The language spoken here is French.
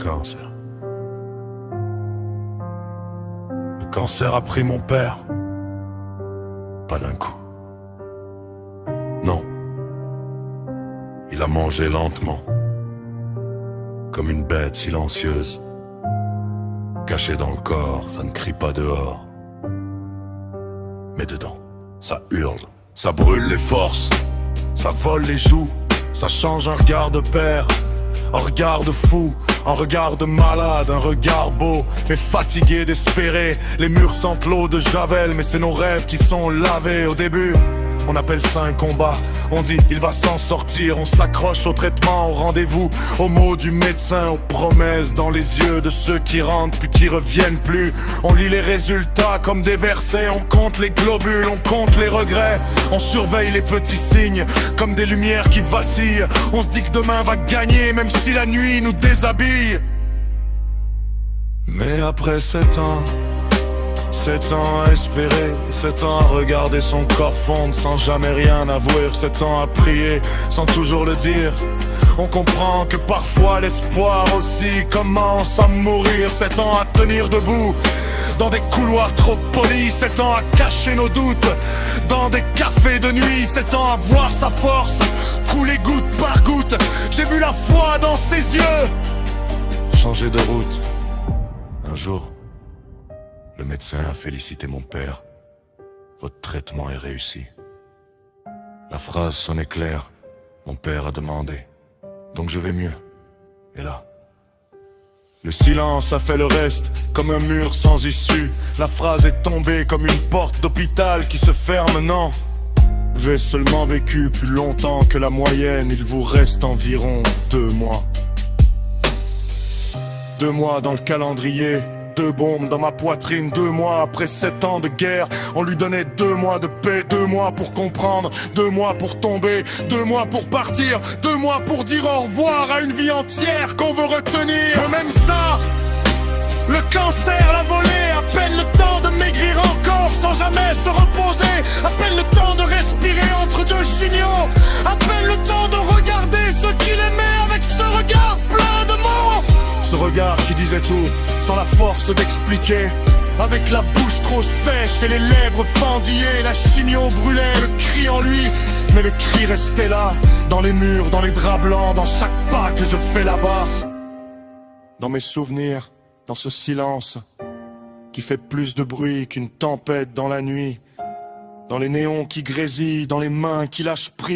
cancer. Le cancer a pris mon père. Pas d'un coup. Non. Il a mangé lentement. Comme une bête silencieuse. Caché dans le corps, ça ne crie pas dehors. Mais dedans, ça hurle. Ça brûle les forces. Ça vole les joues. Ça change un regard de père. Un regard de fou, un regard de malade, un regard beau, mais fatigué d'espérer. Les murs sentent l'eau de Javel, mais c'est nos rêves qui sont lavés. Au début, on appelle ça un combat. On dit il va s'en sortir, on s'accroche au traitement, au rendez-vous, aux mots du médecin, aux promesses dans les yeux de ceux qui rentrent puis qui reviennent plus. On lit les résultats comme des versets, on compte les globules, on compte les regrets. On surveille les petits signes comme des lumières qui vacillent. On se dit que demain va gagner même si la nuit nous déshabille. Mais après 7 ans, 7 ans à espérer, 7 ans à regarder son corps fondre sans jamais rien avouer, 7 ans à prier sans toujours le dire. On comprend que parfois l'espoir aussi commence à mourir. 7 ans à tenir debout dans des couloirs trop polis, 7 ans à cacher nos doutes dans des cafés de nuit, 7 ans à voir sa force couler goutte par goutte. J'ai vu la foi dans ses yeux changer de route. Un jour, le médecin a félicité mon père. Votre traitement est réussi. La phrase sonnait claire. Mon père a demandé. Donc je vais mieux. Et là, le silence a fait le reste, comme un mur sans issue. La phrase est tombée comme une porte d'hôpital qui se ferme, non. Vous avez seulement vécu plus longtemps que la moyenne. Il vous reste environ 2 mois. 2 mois dans le calendrier. 2 bombes dans ma poitrine, 2 mois après 7 ans de guerre. On lui donnait 2 mois de paix, 2 mois pour comprendre, 2 mois pour tomber, 2 mois pour partir, 2 mois pour dire au revoir à une vie entière qu'on veut retenir. Mais même ça, le cancer l'a volé. À peine le temps de maigrir encore sans jamais se reposer. À peine le temps de respirer entre 2 signaux. À peine le temps de regarder ceux qu'il aimait avec ce regard plein de mots. Ce regard qui disait tout, sans la force d'expliquer. Avec la bouche trop sèche et les lèvres fendillées. La chignon brûlait, le cri en lui. Mais le cri restait là, dans les murs, dans les draps blancs, dans chaque pas que je fais là-bas. Dans mes souvenirs, dans ce silence qui fait plus de bruit qu'une tempête dans la nuit. Dans les néons qui grésillent, dans les mains qui lâchent prise.